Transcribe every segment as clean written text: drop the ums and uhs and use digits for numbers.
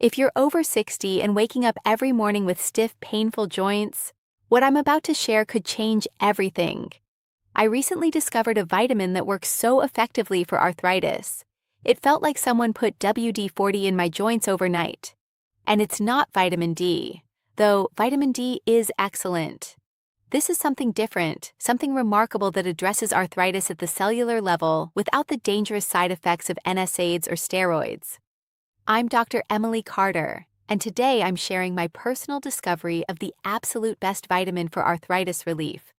If you're over 60 and waking up every morning with stiff, painful joints, what I'm about to share could change everything. I recently discovered a vitamin that works so effectively for arthritis. It felt like someone put WD-40 in my joints overnight. And it's not vitamin D, though vitamin D is excellent. This is something different, something remarkable that addresses arthritis at the cellular level without the dangerous side effects of NSAIDs or steroids. I'm Dr. Emily Carter, and today I'm sharing my personal discovery of the absolute best vitamin for arthritis relief,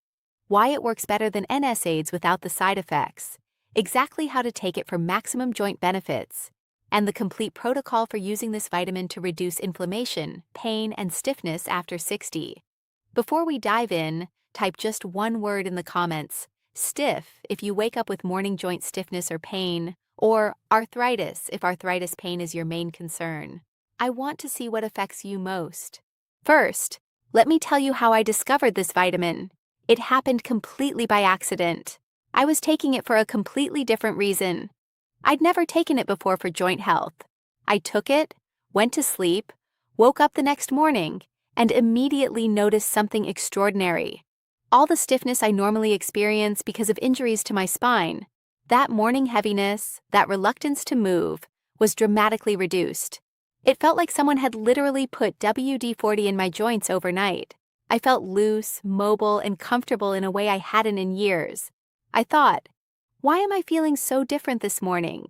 why it works better than NSAIDs without the side effects, exactly how to take it for maximum joint benefits, and the complete protocol for using this vitamin to reduce inflammation, pain, and stiffness after 60. Before we dive in, type just one word in the comments: stiff if you wake up with morning joint stiffness or pain, or arthritis if arthritis pain is your main concern. I want to see what affects you most. First, let me tell you how I discovered this vitamin. It happened completely by accident. I was taking it for a completely different reason. I'd never taken it before for joint health. I took it, went to sleep, woke up the next morning, and immediately noticed something extraordinary. All the stiffness I normally experience because of injuries to my spine, that morning heaviness, that reluctance to move, was dramatically reduced. It felt like someone had literally put WD-40 in my joints overnight. I felt loose, mobile, and comfortable in a way I hadn't in years. I thought, why am I feeling so different this morning?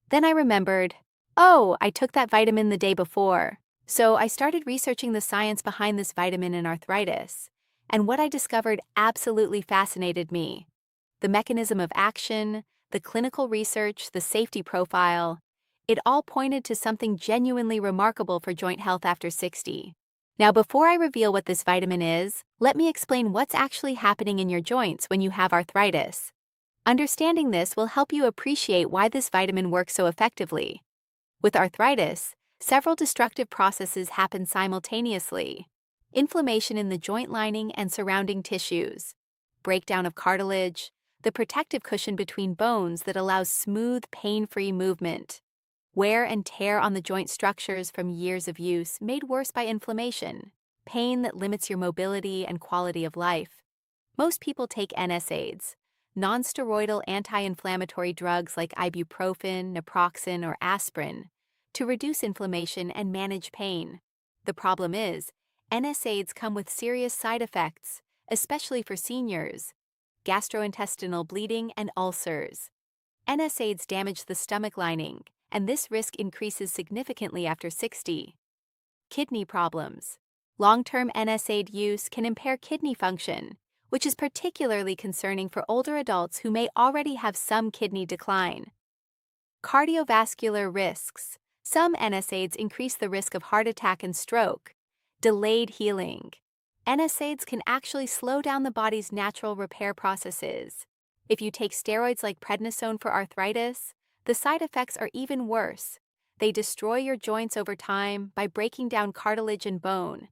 Then I remembered, oh, I took that vitamin the day before. So I started researching the science behind this vitamin in arthritis, and what I discovered absolutely fascinated me. The mechanism of action, the clinical research, the safety profile, it all pointed to something genuinely remarkable for joint health after 60. Now, before I reveal what this vitamin is, let me explain what's actually happening in your joints when you have arthritis. Understanding this will help you appreciate why this vitamin works so effectively. With arthritis, several destructive processes happen simultaneously: inflammation in the joint lining and surrounding tissues, breakdown of cartilage, the protective cushion between bones that allows smooth, pain-free movement, wear and tear on the joint structures from years of use made worse by inflammation, pain that limits your mobility and quality of life. Most people take NSAIDs, non-steroidal anti-inflammatory drugs like ibuprofen, naproxen, or aspirin, to reduce inflammation and manage pain. The problem is, NSAIDs come with serious side effects, especially for seniors: gastrointestinal bleeding and ulcers. NSAIDs damage the stomach lining, and this risk increases significantly after 60. Kidney problems. Long-term NSAID use can impair kidney function, which is particularly concerning for older adults who may already have some kidney decline. Cardiovascular risks. Some NSAIDs increase the risk of heart attack and stroke. Delayed healing. NSAIDs can actually slow down the body's natural repair processes. If you take steroids like prednisone for arthritis, the side effects are even worse. They destroy your joints over time by breaking down cartilage and bone.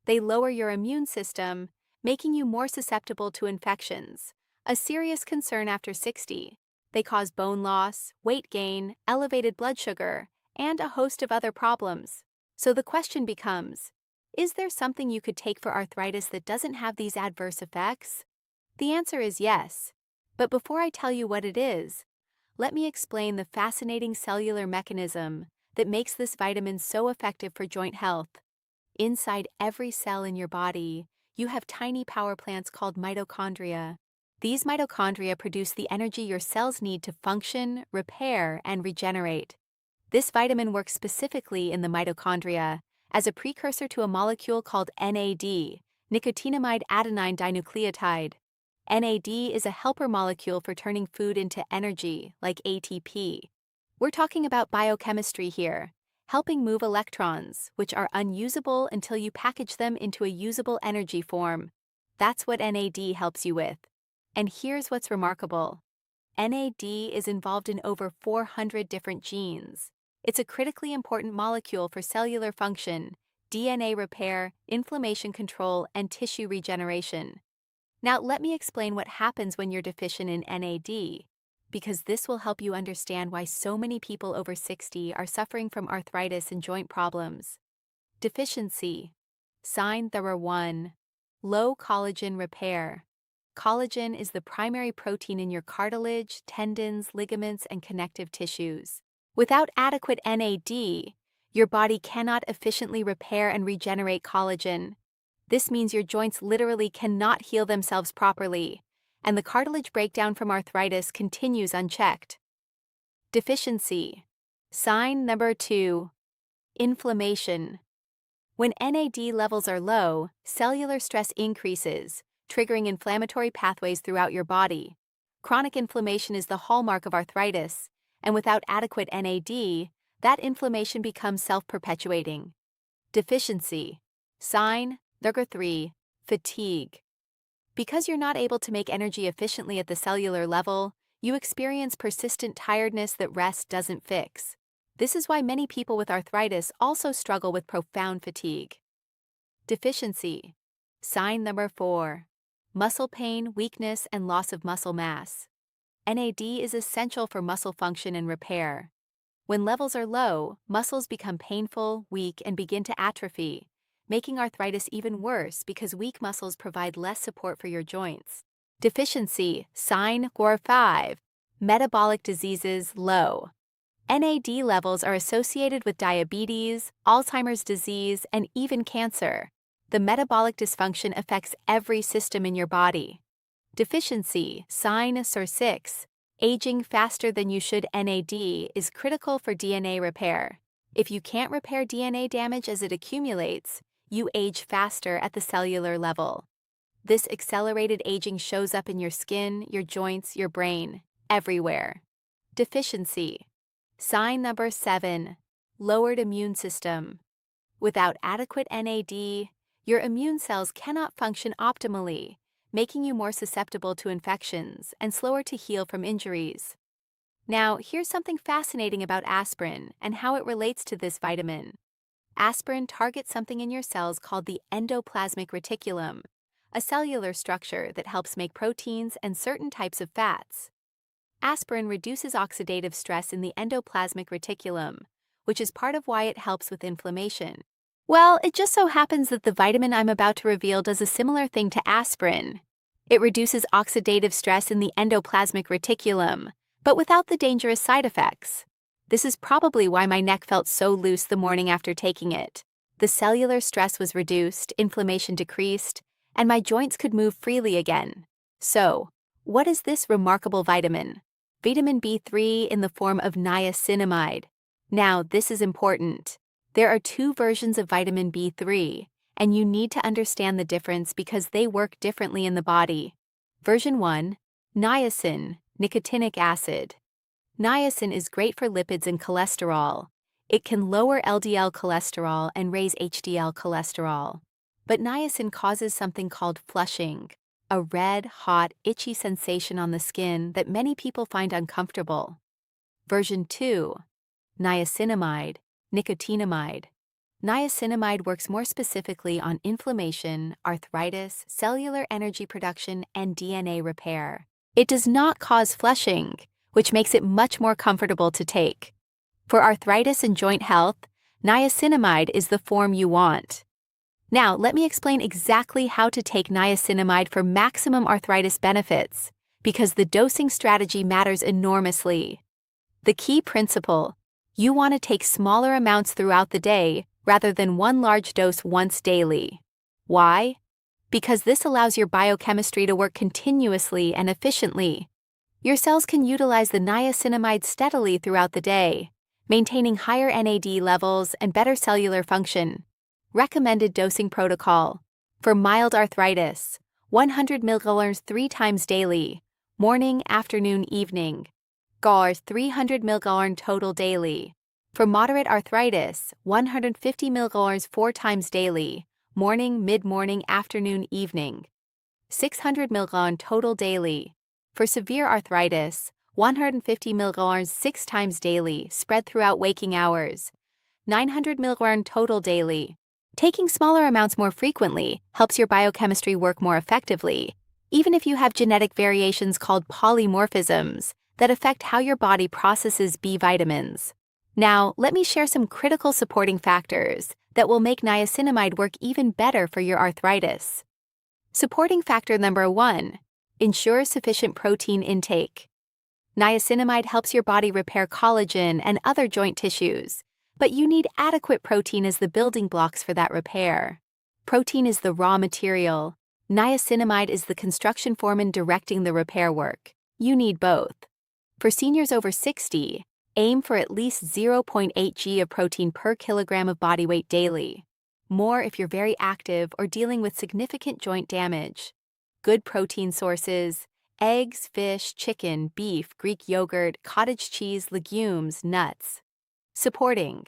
They lower your immune system, making you more susceptible to infections, a serious concern after 60. They cause bone loss, weight gain, elevated blood sugar, and a host of other problems. So the question becomes, is there something you could take for arthritis that doesn't have these adverse effects? The answer is yes. But before I tell you what it is, let me explain the fascinating cellular mechanism that makes this vitamin so effective for joint health. Inside every cell in your body, you have tiny power plants called mitochondria. These mitochondria produce the energy your cells need to function, repair, and regenerate. This vitamin works specifically in the mitochondria as a precursor to a molecule called NAD, nicotinamide adenine dinucleotide. NAD is a helper molecule for turning food into energy, like ATP. We're talking about biochemistry here, helping move electrons, which are unusable until you package them into a usable energy form. That's what NAD helps you with. And here's what's remarkable. NAD is involved in over 400 different genes. It's a critically important molecule for cellular function, DNA repair, inflammation control, and tissue regeneration. Now let me explain what happens when you're deficient in NAD. because this will help you understand why so many people over 60 are suffering from arthritis and joint problems. Deficiency. Sign number 1. Low collagen repair. Collagen is the primary protein in your cartilage, tendons, ligaments, and connective tissues. Without adequate NAD, your body cannot efficiently repair and regenerate collagen. This means your joints literally cannot heal themselves properly, and the cartilage breakdown from arthritis continues unchecked. Deficiency. Sign number 2. Inflammation. When NAD levels are low, cellular stress increases, triggering inflammatory pathways throughout your body. Chronic inflammation is the hallmark of arthritis, and without adequate NAD, that inflammation becomes self-perpetuating. Deficiency. Sign number 3. Fatigue. Because you're not able to make energy efficiently at the cellular level, you experience persistent tiredness that rest doesn't fix. This is why many people with arthritis also struggle with profound fatigue. Deficiency. Sign number 4. Muscle pain, weakness, and loss of muscle mass. NAD is essential for muscle function and repair. When levels are low, muscles become painful, weak, and begin to atrophy, making arthritis even worse because weak muscles provide less support for your joints. Deficiency. Sign number 5. Metabolic diseases low. NAD levels are associated with diabetes, Alzheimer's disease, and even cancer. The metabolic dysfunction affects every system in your body. Deficiency. Sign number 6. Aging faster than you should. NAD is critical for DNA repair. If you can't repair DNA damage as it accumulates, you age faster at the cellular level. This accelerated aging shows up in your skin, your joints, your brain, everywhere. Deficiency. Sign number 7. Lowered immune system. Without adequate NAD, your immune cells cannot function optimally, making you more susceptible to infections and slower to heal from injuries. Now, here's something fascinating about aspirin and how it relates to this vitamin. Aspirin targets something in your cells called the endoplasmic reticulum, a cellular structure that helps make proteins and certain types of fats. Aspirin reduces oxidative stress in the endoplasmic reticulum, which is part of why it helps with inflammation. Well, it just so happens that the vitamin I'm about to reveal does a similar thing to aspirin. It reduces oxidative stress in the endoplasmic reticulum, but without the dangerous side effects. This is probably why my neck felt so loose the morning after taking it. The cellular stress was reduced, inflammation decreased, and my joints could move freely again. So, what is this remarkable vitamin? Vitamin B3 in the form of niacinamide. Now, this is important. There are 2 versions of vitamin B3, and you need to understand the difference because they work differently in the body. Version 1, niacin, nicotinic acid. Niacin is great for lipids and cholesterol. It can lower LDL cholesterol and raise HDL cholesterol. But niacin causes something called flushing, a red, hot, itchy sensation on the skin that many people find uncomfortable. Version 2, niacinamide, nicotinamide. Niacinamide works more specifically on inflammation, arthritis, cellular energy production, and DNA repair. It does not cause flushing, which makes it much more comfortable to take. For arthritis and joint health, niacinamide is the form you want. Now, let me explain exactly how to take niacinamide for maximum arthritis benefits, because the dosing strategy matters enormously. The key principle: you want to take smaller amounts throughout the day rather than one large dose once daily. Why? Because this allows your biochemistry to work continuously and efficiently. Your cells can utilize the niacinamide steadily throughout the day, maintaining higher NAD levels and better cellular function. Recommended dosing protocol. For mild arthritis, 100 mg 3 times daily, morning, afternoon, evening. GARS 300 mg total daily. For moderate arthritis, 150 mg 4 times daily, morning, mid-morning, afternoon, evening. 600 mg total daily. For severe arthritis, 150 mg 6 times daily, spread throughout waking hours. 900 mg total daily. Taking smaller amounts more frequently helps your biochemistry work more effectively, even if you have genetic variations called polymorphisms that affect how your body processes B vitamins. Now, let me share some critical supporting factors that will make niacinamide work even better for your arthritis. Supporting factor number 1, ensure sufficient protein intake. Niacinamide helps your body repair collagen and other joint tissues, but you need adequate protein as the building blocks for that repair. Protein is the raw material. Niacinamide is the construction foreman directing the repair work. You need both. For seniors over 60, aim for at least 0.8 g of protein per kilogram of body weight daily. More if you're very active or dealing with significant joint damage. Good protein sources: eggs, fish, chicken, beef, Greek yogurt, cottage cheese, legumes, nuts. Supporting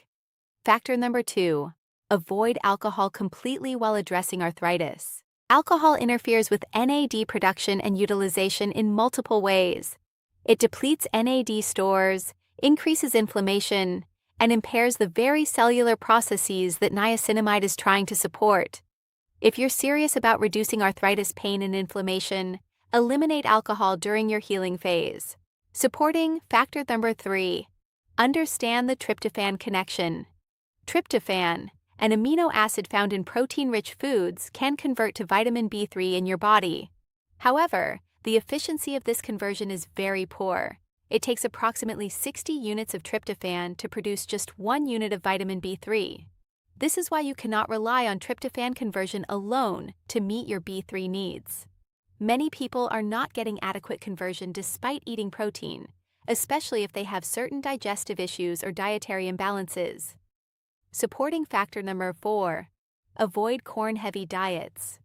factor number 2, avoid alcohol completely while addressing arthritis. Alcohol interferes with NAD production and utilization in multiple ways. It depletes NAD stores, increases inflammation, and impairs the very cellular processes that niacinamide is trying to support. If you're serious about reducing arthritis pain and inflammation, eliminate alcohol during your healing phase. Supporting factor number 3, understand the tryptophan connection. Tryptophan, an amino acid found in protein-rich foods, can convert to vitamin B3 in your body. However, the efficiency of this conversion is very poor. It takes approximately 60 units of tryptophan to produce just 1 unit of vitamin B3. This is why you cannot rely on tryptophan conversion alone to meet your B3 needs. Many people are not getting adequate conversion despite eating protein, especially if they have certain digestive issues or dietary imbalances. Supporting factor number 4, avoid corn-heavy diets.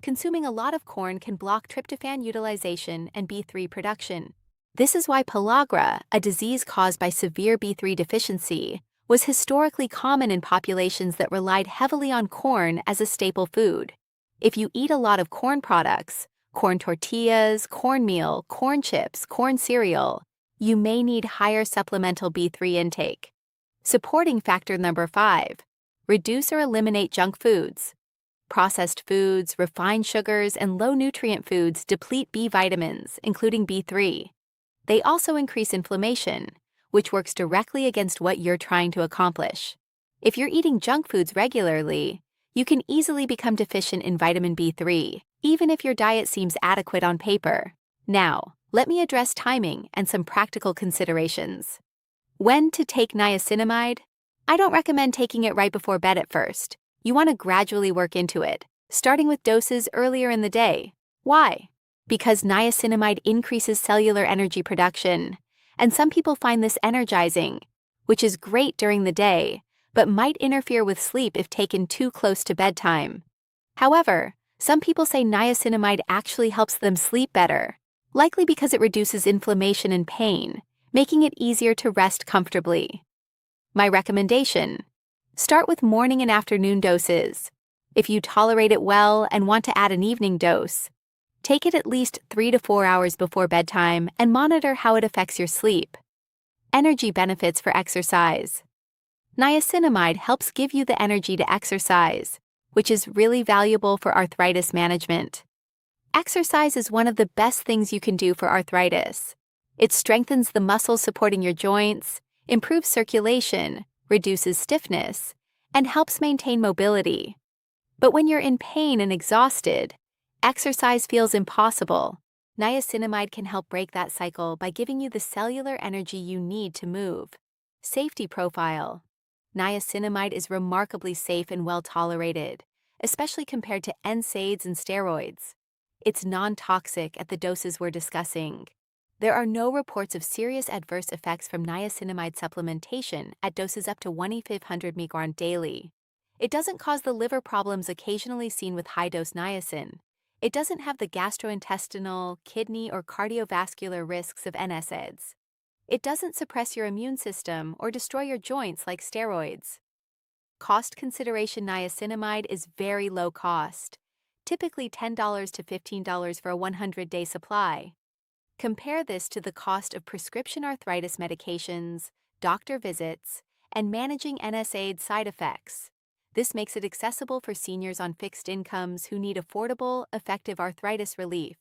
Consuming a lot of corn can block tryptophan utilization and B3 production. This is why pellagra, a disease caused by severe B3 deficiency, was historically common in populations that relied heavily on corn as a staple food. If you eat a lot of corn products, corn tortillas, cornmeal, corn chips, corn cereal, you may need higher supplemental B3 intake. Supporting factor number 5, reduce or eliminate junk foods. Processed foods, refined sugars, and low-nutrient foods deplete B vitamins, including B3. They also increase inflammation, which works directly against what you're trying to accomplish. If you're eating junk foods regularly, you can easily become deficient in vitamin B3, even if your diet seems adequate on paper. Now, let me address timing and some practical considerations. When to take niacinamide? I don't recommend taking it right before bed at first. You want to gradually work into it, starting with doses earlier in the day. Why? Because niacinamide increases cellular energy production, and some people find this energizing, which is great during the day, but might interfere with sleep if taken too close to bedtime. However, some people say niacinamide actually helps them sleep better, likely because it reduces inflammation and pain, making it easier to rest comfortably. My recommendation: start with morning and afternoon doses. If you tolerate it well and want to add an evening dose, take it at least 3 to 4 hours before bedtime and monitor how it affects your sleep. Energy benefits for exercise. Niacinamide helps give you the energy to exercise, which is really valuable for arthritis management. Exercise is one of the best things you can do for arthritis. It strengthens the muscles supporting your joints, improves circulation, reduces stiffness, and helps maintain mobility. But when you're in pain and exhausted, exercise feels impossible. Niacinamide can help break that cycle by giving you the cellular energy you need to move. Safety profile. Niacinamide is remarkably safe and well tolerated, especially compared to NSAIDs and steroids. It's non-toxic at the doses we're discussing. There are no reports of serious adverse effects from niacinamide supplementation at doses up to 1/500 micron daily. It doesn't cause the liver problems occasionally seen with high-dose niacin. It doesn't have the gastrointestinal, kidney, or cardiovascular risks of NSAIDs. It doesn't suppress your immune system or destroy your joints like steroids. Cost consideration: niacinamide is very low cost, typically $10 to $15 for a 100-day supply. Compare this to the cost of prescription arthritis medications, doctor visits, and managing NSAID side effects. This makes it accessible for seniors on fixed incomes who need affordable, effective arthritis relief.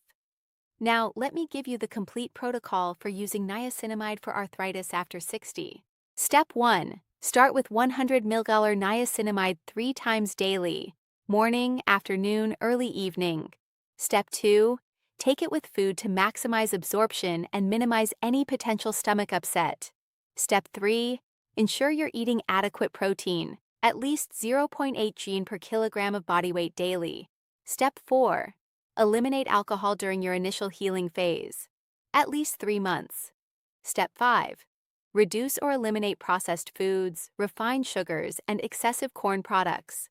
Now, let me give you the complete protocol for using niacinamide for arthritis after 60. Step 1. Start with 100 mg niacinamide 3 times daily, morning, afternoon, early evening. Step 2. Take it with food to maximize absorption and minimize any potential stomach upset. Step 3. Ensure you're eating adequate protein, at least 0.8 g per kilogram of body weight daily. Step 4. Eliminate alcohol during your initial healing phase, at least 3 months. Step 5. Reduce or eliminate processed foods, refined sugars, and excessive corn products.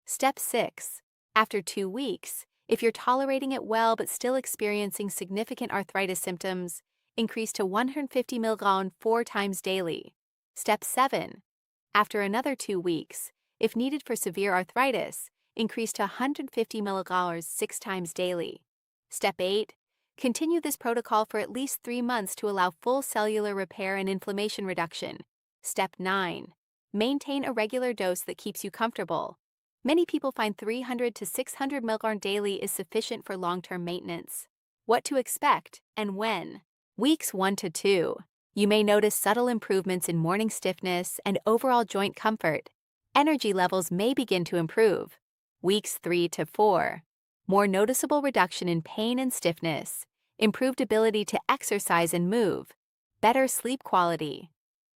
Step 6. After 2 weeks, if you're tolerating it well but still experiencing significant arthritis symptoms, increase to 150 mg 4 times daily. Step 7. After another 2 weeks, if needed for severe arthritis, increase to 150 mg 6 times daily. Step 8. Continue this protocol for at least 3 months to allow full cellular repair and inflammation reduction. Step 9. Maintain a regular dose that keeps you comfortable. Many people find 300 to 600 mg daily is sufficient for long-term maintenance. What to expect and when? Weeks 1 to 2. You may notice subtle improvements in morning stiffness and overall joint comfort. Energy levels may begin to improve. Weeks 3 to 4. More noticeable reduction in pain and stiffness. Improved ability to exercise and move. Better sleep quality.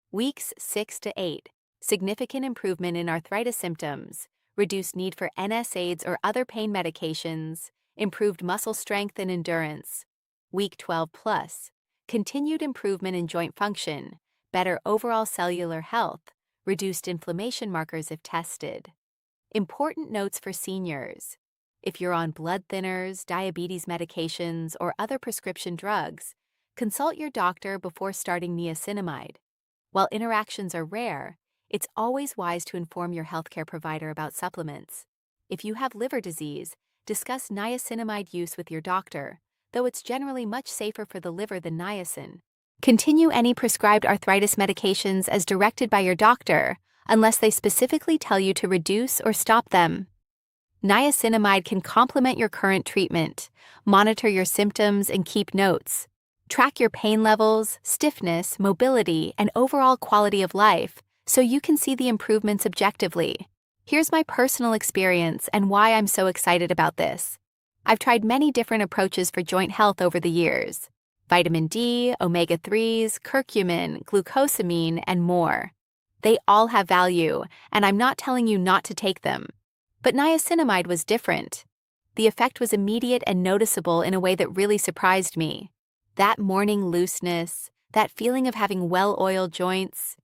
Weeks 6 to 8. Significant improvement in arthritis symptoms. Reduced need for NSAIDs or other pain medications. Improved muscle strength and endurance. Week 12 plus. Continued improvement in joint function. Better overall cellular health. Reduced inflammation markers if tested. Important notes for seniors. If you're on blood thinners, diabetes medications, or other prescription drugs, consult your doctor before starting niacinamide. While interactions are rare, it's always wise to inform your healthcare provider about supplements. If you have liver disease, discuss niacinamide use with your doctor, though it's generally much safer for the liver than niacin. Continue any prescribed arthritis medications as directed by your doctor, unless they specifically tell you to reduce or stop them. Niacinamide can complement your current treatment, monitor your symptoms, and keep notes. Track your pain levels, stiffness, mobility, and overall quality of life so you can see the improvements objectively. Here's my personal experience and why I'm so excited about this. I've tried many different approaches for joint health over the years: vitamin D, omega-3s, curcumin, glucosamine, and more. They all have value, and I'm not telling you not to take them. But niacinamide was different. The effect was immediate and noticeable in a way that really surprised me. That morning looseness, that feeling of having well-oiled joints,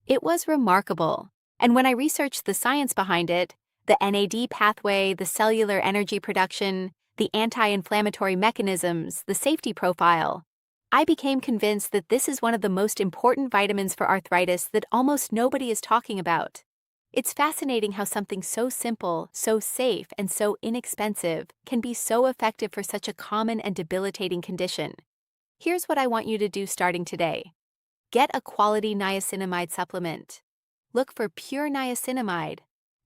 it was remarkable. And when I researched the science behind it, the NAD pathway, the cellular energy production, the anti-inflammatory mechanisms, the safety profile, I became convinced that this is one of the most important vitamins for arthritis that almost nobody is talking about. It's fascinating how something so simple, so safe, and so inexpensive can be so effective for such a common and debilitating condition. Here's what I want you to do starting today. Get a quality niacinamide supplement. Look for pure niacinamide,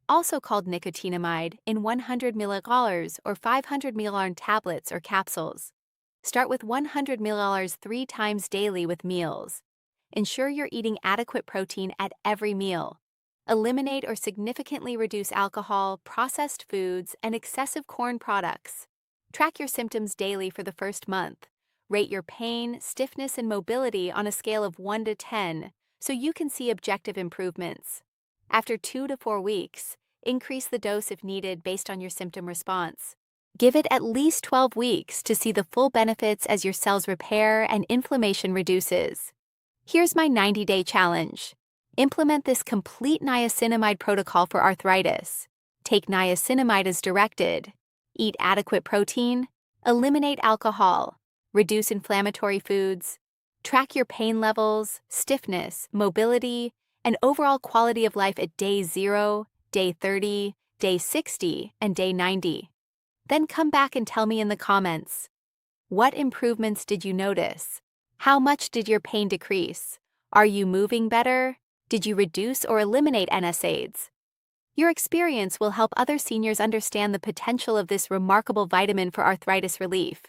also called nicotinamide, in 100 mg or 500 mg tablets or capsules. Start with 100 mg 3 times daily with meals. Ensure you're eating adequate protein at every meal. Eliminate or significantly reduce alcohol, processed foods, and excessive corn products. Track your symptoms daily for the first month. Rate your pain, stiffness, and mobility on a scale of 1 to 10 so you can see objective improvements. After 2 to 4 weeks, increase the dose if needed based on your symptom response. Give it at least 12 weeks to see the full benefits as your cells repair and inflammation reduces. Here's my 90-day challenge. Implement this complete niacinamide protocol for arthritis. Take niacinamide as directed. Eat adequate protein. Eliminate alcohol. Reduce inflammatory foods. Track your pain levels, stiffness, mobility, and overall quality of life at day 0, day 30, day 60, and day 90. Then come back and tell me in the comments. What improvements did you notice? How much did your pain decrease? Are you moving better? Did you reduce or eliminate NSAIDs? Your experience will help other seniors understand the potential of this remarkable vitamin for arthritis relief.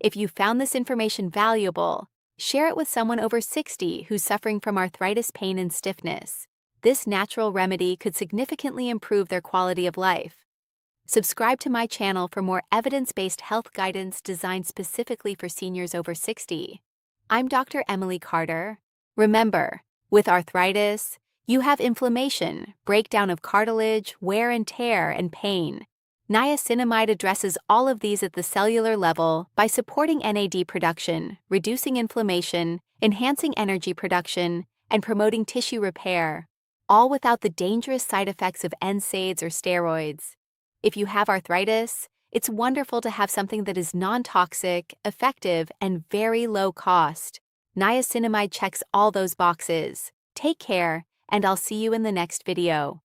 If you found this information valuable, share it with someone over 60 who's suffering from arthritis pain and stiffness. This natural remedy could significantly improve their quality of life. Subscribe to my channel for more evidence-based health guidance designed specifically for seniors over 60. I'm Dr. Emily Carter. Remember, with arthritis, you have inflammation, breakdown of cartilage, wear and tear, and pain. Niacinamide addresses all of these at the cellular level by supporting NAD production, reducing inflammation, enhancing energy production, and promoting tissue repair, all without the dangerous side effects of NSAIDs or steroids. If you have arthritis, it's wonderful to have something that is non-toxic, effective, and very low cost. Niacinamide checks all those boxes. Take care, and I'll see you in the next video.